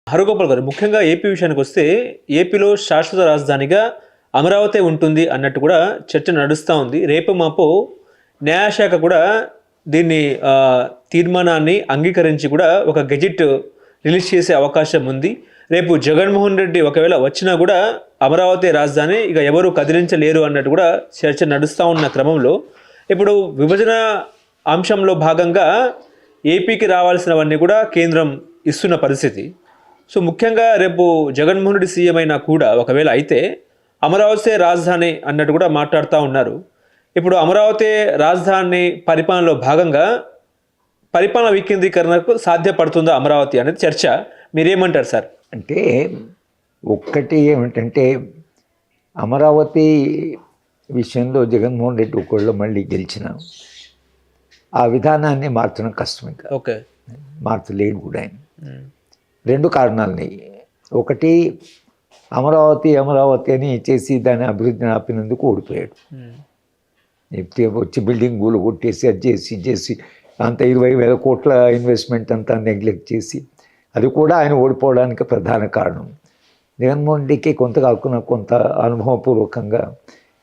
హరగోపాల్ గారు, ముఖ్యంగా ఏపీ విషయానికి వస్తే ఏపీలో శాశ్వత రాజధానిగా అమరావతి ఉంటుంది అన్నట్టు కూడా చర్చ నడుస్తూ ఉంది. రేపు మాపో న్యాయశాఖ కూడా దీన్ని తీర్మానాన్ని అంగీకరించి కూడా ఒక గెజిట్ రిలీజ్ చేసే అవకాశం ఉంది. రేపు జగన్మోహన్ రెడ్డి ఒకవేళ వచ్చినా కూడా అమరావతి రాజధాని ఇక ఎవరు కదిలించలేరు అన్నట్టు కూడా చర్చ నడుస్తూ ఉన్న క్రమంలో ఇప్పుడు విభజన అంశంలో భాగంగా ఏపీకి రావాల్సినవన్నీ కూడా కేంద్రం ఇస్తున్న పరిస్థితి. సో ముఖ్యంగా రేపు జగన్మోహన్ రెడ్డి సీఎం అయినా కూడా ఒకవేళ అయితే అమరావతి రాజధాని అన్నట్టు కూడా మాట్లాడుతూ ఉన్నారు. ఇప్పుడు అమరావతి రాజధాని పరిపాలనలో భాగంగా పరిపాలన వికేంద్రీకరణకు సాధ్యపడుతుందా అమరావతి అనేది చర్చ. మీరేమంటారు సార్? అంటే ఒక్కటి ఏమిటంటే అమరావతి విషయంలో జగన్మోహన్ రెడ్డి ఒకళ్ళు మళ్ళీ గెలిచిన ఆ విధానాన్ని మార్చడం కష్టమే. ఓకే, మార్చలేడు కూడా ఆయన. రెండు కారణాలని. ఒకటి, అమరావతి అని చేసి దాని అభివృద్ధిని ఆపినందుకు ఓడిపోయాడు. వచ్చి బిల్డింగ్ గూలు కొట్టేసి అది చేసి అంత 20,000 కోట్ల ఇన్వెస్ట్మెంట్ అంతా నెగ్లెక్ట్ చేసి, అది కూడా ఆయన ఓడిపోవడానికి ప్రధాన కారణం. జగన్మోహన్ రెడ్డికి కొంత కాకుండా కొంత అనుభవపూర్వకంగా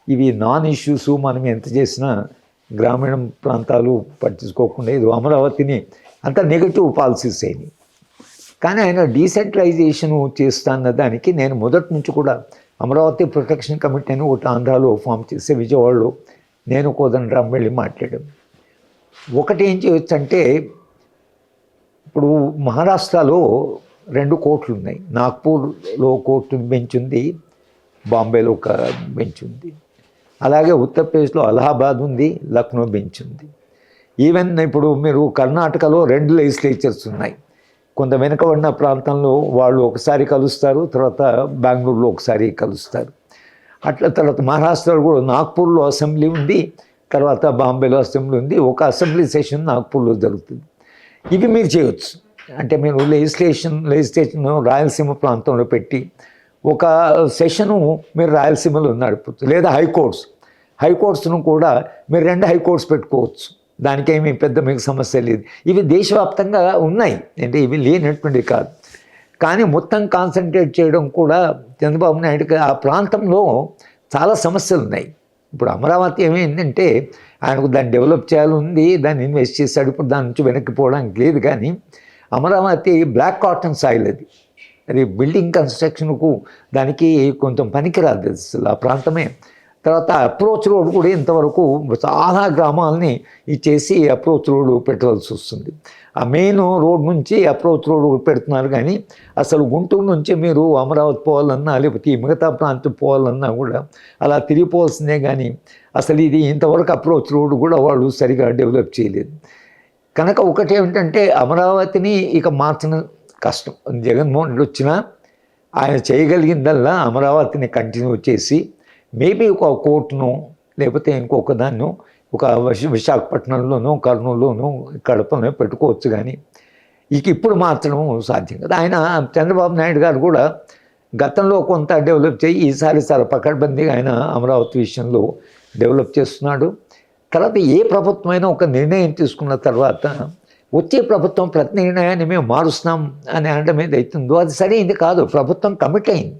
ఇవి నాన్ ఇష్యూస్ మనం ఎంత చేసినా గ్రామీణ ప్రాంతాలు పట్టించుకోకుండా ఇది అమరావతిని అంత నెగటివ్ పాలసీస్ అయినాయి. కానీ ఆయన డీసెంట్రలైజేషన్ చేస్తున్న దానికి నేను మొదటి నుంచి కూడా అమరావతి ప్రొటెక్షన్ కమిటీ అని ఒకటి ఆంధ్రాలో ఫామ్ చేసి విజయవాడలో నేను కోదండరాం వెళ్ళి మాట్లాడాం. ఒకటి ఏం చేయొచ్చు అంటే, ఇప్పుడు మహారాష్ట్రలో 2 కోర్టులు ఉన్నాయి. నాగ్పూర్లో కోర్టు బెంచ్ ఉంది, బాంబేలో ఒక బెంచ్ ఉంది. అలాగే ఉత్తరప్రదేశ్లో అలహాబాద్ ఉంది, లక్నో బెంచ్ ఉంది. ఈవెన్ ఇప్పుడు మీరు కర్ణాటకలో 2 లెజిస్లేచర్స్ ఉన్నాయి. కొంత వెనుకబడిన ప్రాంతంలో వాళ్ళు ఒకసారి కలుస్తారు, తర్వాత బెంగళూరులో ఒకసారి కలుస్తారు. అట్లా తర్వాత మహారాష్ట్రలో కూడా నాగ్పూర్లో అసెంబ్లీ ఉంది, తర్వాత బాంబేలో అసెంబ్లీ ఉంది. ఒక అసెంబ్లీ సెషన్ నాగ్పూర్లో జరుగుతుంది. ఇవి మీరు చేయవచ్చు. అంటే మీరు లెజిస్లేషన్ రాయలసీమ ప్రాంతంలో పెట్టి ఒక సెషను మీరు రాయలసీమలో నడపచ్చు. లేదా హైకోర్ట్స్ను కూడా మీరు 2 హైకోర్ట్స్ పెట్టుకోవచ్చు. దానికేమీ పెద్ద మీకు సమస్య లేదు. ఇవి దేశవ్యాప్తంగా ఉన్నాయి, అంటే ఇవి లేనటువంటి కాదు. కానీ మొత్తం కాన్సన్ట్రేట్ చేయడం కూడా చంద్రబాబు నాయుడుకి ఆ ప్రాంతంలో చాలా సమస్యలు ఉన్నాయి. ఇప్పుడు అమరావతి ఏమైందంటే ఆయనకు దాన్ని డెవలప్ చేయాలి ఉంది, దాన్ని ఇన్వెస్ట్ చేశాడు. ఇప్పుడు దాని నుంచి వెనక్కిపోవడానికి లేదు. కానీ అమరావతి బ్లాక్ కాటన్ సాయిల్, అది బిల్డింగ్ కన్స్ట్రక్షన్కు దానికి కొంచెం పనికిరాదు అసలు ఆ ప్రాంతమే. తర్వాత అప్రోచ్ రోడ్ కూడా ఇంతవరకు చాలా గ్రామాలని ఇచ్చేసి అప్రోచ్ రోడ్ పెట్టవలసి వస్తుంది. ఆ మెయిన్ రోడ్ నుంచి అప్రోచ్ రోడ్ పెడుతున్నారు. కానీ అసలు గుంటూరు నుంచి మీరు అమరావతి పోవాలన్నా లేకపోతే ఈ మిగతా ప్రాంతం పోవాలన్నా కూడా అలా తిరిగిపోవాల్సిందే. కానీ అసలు ఇది ఇంతవరకు అప్రోచ్ రోడ్ కూడా వాళ్ళు సరిగా డెవలప్ చేయలేదు. కనుక ఒకటి ఏమిటంటే అమరావతిని ఇక మార్చడం కష్టం. జగన్మోహన్ రెడ్డి వచ్చినా ఆయన చేయగలిగిందల్లా అమరావతిని కంటిన్యూ చేసి మేబీ ఒక కోర్టును లేకపోతే ఇంకొక దాన్ని ఒక విశాఖపట్నంలోనూ కర్నూలులోనూ కడపలో పెట్టుకోవచ్చు. కానీ ఇప్పుడు మాత్రం సాధ్యం కదా. ఆయన చంద్రబాబు నాయుడు గారు కూడా గతంలో కొంత డెవలప్ చేయి ఈసారి చాలా పకడ్బందీగా ఆయన అమరావతి విషయంలో డెవలప్ చేస్తున్నాడు. తర్వాత ఏ ప్రభుత్వమైనా ఒక నిర్ణయం తీసుకున్న తర్వాత వచ్చే ప్రభుత్వం ప్రతి నిర్ణయాన్ని మేము మారుస్తున్నాం అని అనడం ఏది అవుతుందో అది సరైనది కాదు. ప్రభుత్వం కమిట్ అయింది.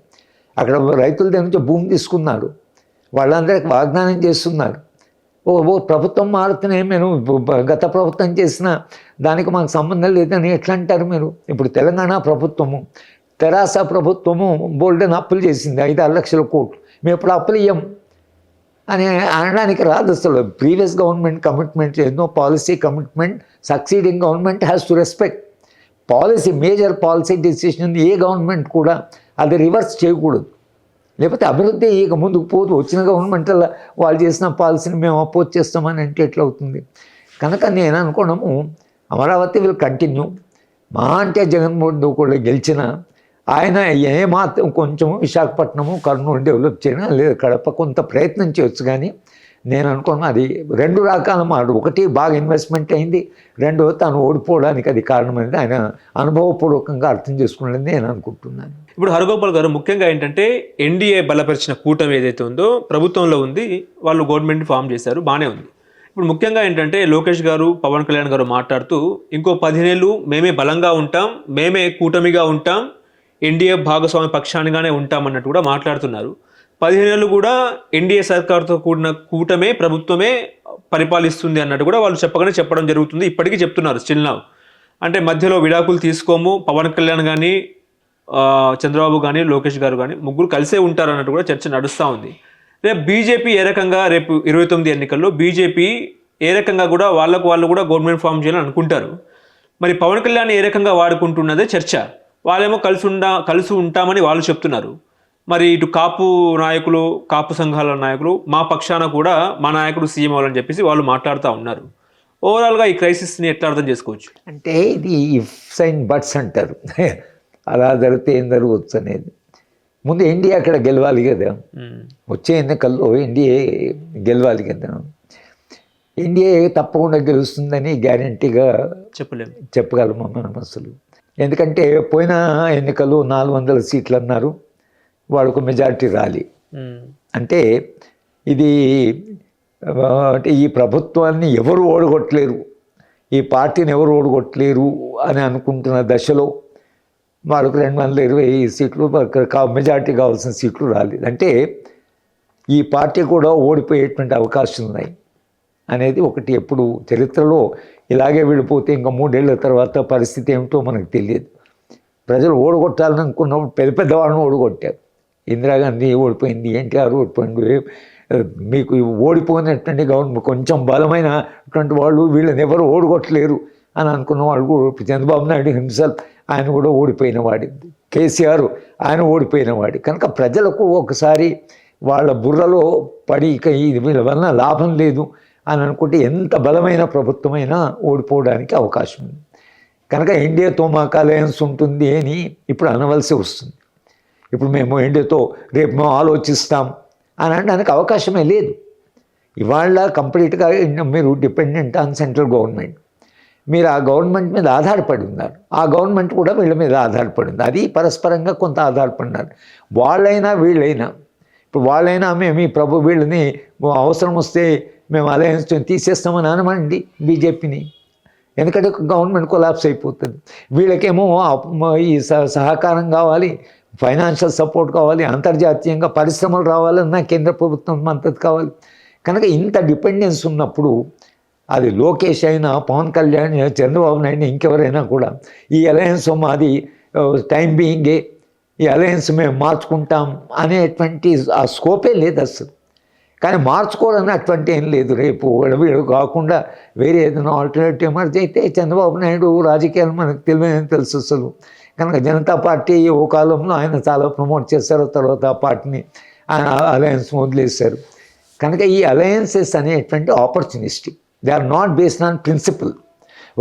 అక్కడ రైతుల దగ్గర నుంచి భూమి తీసుకున్నారు, వాళ్ళందరికీ వాగ్దానం చేస్తున్నారు. ప్రభుత్వం మారుతూనే మేము గత ప్రభుత్వం చేసిన దానికి మాకు సంబంధం లేదని ఎట్లా అంటారు మీరు? ఇప్పుడు తెలంగాణ ప్రభుత్వము, తెరాస ప్రభుత్వము బోల్డెన్ అప్పులు చేసింది, 5-6 లక్షల కోట్లు. మేము ఇప్పుడు అప్పులు ఇయ్యం అని అనడానికి రాదు అసలు. ప్రీవియస్ గవర్నమెంట్ కమిట్మెంట్ ఎన్నో policy commitment succeeding government has to respect policy. Major policy decision A government కూడా అది రివర్స్ చేయకూడదు. లేకపోతే అభివృద్ధి ఇక ముందుకు పోదు. వచ్చిన గవర్నమెంట్ వాళ్ళు చేసిన పాలసీని మేము అపోజ్ చేస్తామని అంటే ఎట్లా అవుతుంది? కనుక నేను అనుకోవడము అమరావతి విల్ కంటిన్యూ. మా అంటే జగన్మోహన్ రెడ్డి కూడా గెలిచిన ఆయన ఏమాత్రం కొంచెం విశాఖపట్నము కర్నూలు డెవలప్ చేయడం లేదా కడప కొంత ప్రయత్నం చేయొచ్చు. కానీ నేను అనుకున్నా అది 2 రకాల మాట. ఒకటి బాగా ఇన్వెస్ట్మెంట్ అయింది, 2 తాను ఓడిపోవడానికి అది కారణమైనది ఆయన అనుభవపూర్వకంగా అర్థం చేసుకున్నది నేను అనుకుంటున్నాను. ఇప్పుడు హరగోపాల్ గారు, ముఖ్యంగా ఏంటంటే ఎన్డీఏ బలపరిచిన కూటమి ఏదైతే ఉందో ప్రభుత్వంలో ఉంది, వాళ్ళు గవర్నమెంట్ ఫామ్ చేశారు, బాగానే ఉంది. ఇప్పుడు ముఖ్యంగా ఏంటంటే లోకేష్ గారు, పవన్ కళ్యాణ్ గారు మాట్లాడుతూ ఇంకో 10 ఏళ్ళు మేమే బలంగా ఉంటాం, మేమే కూటమిగా ఉంటాం, ఎన్డీఏ భాగస్వామి పక్షానిగానే ఉంటామన్నట్టు కూడా మాట్లాడుతున్నారు. 15 ఏళ్ళు కూడా ఎన్డీఏ సర్కార్తో కూడిన కూటమే ప్రభుత్వమే పరిపాలిస్తుంది అన్నట్టు కూడా వాళ్ళు చెప్పడం జరుగుతుంది. ఇప్పటికీ చెప్తున్నారు స్టిల్ నౌ. అంటే మధ్యలో విడాకులు తీసుకోము, పవన్ కళ్యాణ్ కానీ చంద్రబాబు కానీ లోకేష్ గారు కానీ ముగ్గురు కలిసే ఉంటారు అన్నట్టు కూడా చర్చ నడుస్తూ ఉంది. రేపు బీజేపీ ఏ రకంగా రేపు 29 ఎన్నికల్లో బీజేపీ ఏ రకంగా కూడా వాళ్ళు కూడా గవర్నమెంట్ ఫామ్ చేయాలని అనుకుంటారు. మరి పవన్ కళ్యాణ్ ఏ రకంగా వాడుకుంటున్నదే చర్చ. వాళ్ళేమో కలిసి ఉంటామని వాళ్ళు చెప్తున్నారు. మరి ఇటు కాపు నాయకులు, కాపు సంఘాల నాయకులు మా పక్షాన కూడా మా నాయకుడు సీఎం అవ్వాలని చెప్పేసి వాళ్ళు మాట్లాడుతూ ఉన్నారు. ఓవరాల్గా ఈ క్రైసిస్ని ఎట్లా అర్థం చేసుకోవచ్చు? అంటే ఇది ఇఫ్స్ అండ్ బట్స్ అంటారు. అలా జరిగితే ఏం జరగవచ్చు అనేది. ముందు ఎన్డీఏ అక్కడ గెలవాలి కదా, వచ్చే ఎన్నికల్లో ఎన్డీఏ గెలవాలి కదా. ఎన్డీఏ తప్పకుండా గెలుస్తుందని గ్యారంటీగా చెప్పగలము మనం అసలు. ఎందుకంటే పోయిన ఎన్నికలు 400 సీట్లు అన్నారు, వాడుకు మెజారిటీ రాలి. అంటే ఇది అంటే ఈ ప్రభుత్వాన్ని ఎవరు ఓడగొట్టలేరు, ఈ పార్టీని ఎవరు ఓడగొట్టలేరు అని అనుకుంటున్న దశలో వాడుకు 220 సీట్లు మెజారిటీ కావాల్సిన సీట్లు రాలేదు. అంటే ఈ పార్టీ కూడా ఓడిపోయేటువంటి అవకాశాలు ఉన్నాయి అనేది ఒకటి. ఎప్పుడు చరిత్రలో ఇలాగే వెళ్ళిపోతే ఇంకా 3 ఏళ్ల తర్వాత పరిస్థితి ఏమిటో మనకు తెలియదు. ప్రజలు ఓడగొట్టాలని అనుకున్నప్పుడు పెద్ద వాళ్ళని ఓడగొట్టారు. ఇందిరాగాంధీ ఓడిపోయింది, ఎన్టీఆర్ ఓడిపోయింది. మీకు ఓడిపోయినటువంటి గవర్నమెంట్ కొంచెం బలమైనటువంటి వాళ్ళు వీళ్ళని ఎవరు ఓడగొట్టలేరు అని అనుకున్న వాళ్ళు కూడా చంద్రబాబు నాయుడు హింసల్ ఆయన కూడా ఓడిపోయిన వాడి, కేసీఆర్ ఆయన ఓడిపోయిన వాడి. కనుక ప్రజలకు ఒకసారి వాళ్ళ బుర్రలో పడి ఇక వీళ్ళ వలన లాభం లేదు అని అనుకుంటే ఎంత బలమైన ప్రభుత్వమైనా ఓడిపోవడానికి అవకాశం ఉంది. కనుక ఎన్డీఏతో మాకు అలయన్స్ ఉంటుంది అని ఇప్పుడు అనవలసి వస్తుంది. ఇప్పుడు మేము ఎన్డీఏతో రేపు మేము ఆలోచిస్తాం అని అనడానికి అవకాశమే లేదు. ఇవాళ కంప్లీట్గా మీరు డిపెండెంట్ ఆన్ సెంట్రల్ గవర్నమెంట్. మీరు ఆ గవర్నమెంట్ మీద ఆధారపడి ఉన్నారు, ఆ గవర్నమెంట్ కూడా వీళ్ళ మీద ఆధారపడి ఉంది. అది పరస్పరంగా కొంత ఆధారపడినారు. వాళ్ళైనా వీళ్ళైనా, ఇప్పుడు వాళ్ళైనా మేము ఈ వీళ్ళని అవసరం వస్తే మేము అలయన్స్ తీసేస్తామని అనమండి బీజేపీని. ఎందుకంటే గవర్నమెంట్ కొలాప్స్ అయిపోతుంది. వీళ్ళకేమో ఈ సహకారం కావాలి, ఫైనాన్షియల్ సపోర్ట్ కావాలి, అంతర్జాతీయంగా పరిశ్రమలు రావాలన్నా కేంద్ర ప్రభుత్వం మద్దతు కావాలి. కనుక ఇంత డిపెండెన్స్ ఉన్నప్పుడు అది లోకేష్ అయినా, పవన్ కళ్యాణ్, చంద్రబాబు నాయుడు, ఇంకెవరైనా కూడా ఈ అలయన్స్ మాది టైం బీయింగే, ఈ అలయన్స్ మేము మార్చుకుంటాం అనేటువంటి ఆ స్కోపే లేదు అసలు. కానీ మార్చుకోవాలని అటువంటి ఏం లేదు. రేపు వీడు కాకుండా వేరే ఏదైనా ఆల్టర్నేటివ్ ఎమర్జీ అయితే చంద్రబాబు నాయుడు రాజకీయాలు మనకు తెలియని తెలుసు అసలు. కనుక జనతా పార్టీ ఓ కాలంలో ఆయన చాలా ప్రమోట్ చేశారు, తర్వాత ఆ పార్టీని ఆయన అలయన్స్ వదిలేశారు. కనుక ఈ అలయన్సెస్ అనేటువంటి opportunistic, they are not based on principle.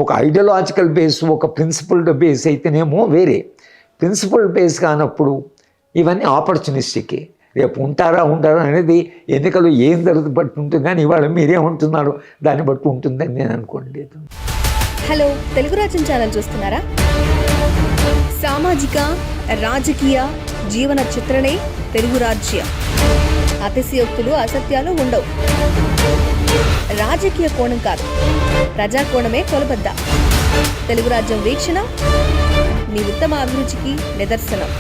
ఒక ఐడియాలజికల్ బేస్, ఒక ప్రిన్సిపల్డ్ బేస్ అయితేనేమో వేరే. ప్రిన్సిపల్ బేస్ కానప్పుడు ఇవన్నీ ఆపర్చునిస్టిక్. రేపు ఉంటారా అనేది ఎన్నికలు ఏం జరుగుతుంది బట్టి ఉంటుంది. కానీ ఇవాళ మీరేమంటున్నారు దాన్ని బట్టి ఉంటుందని నేను అనుకోలేదు. హలో, తెలుగు రాజ్యం ఛానల్ చూస్తున్నారా? సామాజిక, రాజకీయ, జీవన చిత్రణే తెలుగు రాజ్యం. అతిశయోక్తులు, అసత్యాలు ఉండవు. రాజకీయ కోణం కాదు, ప్రజా కోణమే కొలబద్ద. తెలుగు రాజ్యం వీక్షణ మీ ఉత్తమ అభిరుచికి నిదర్శనం.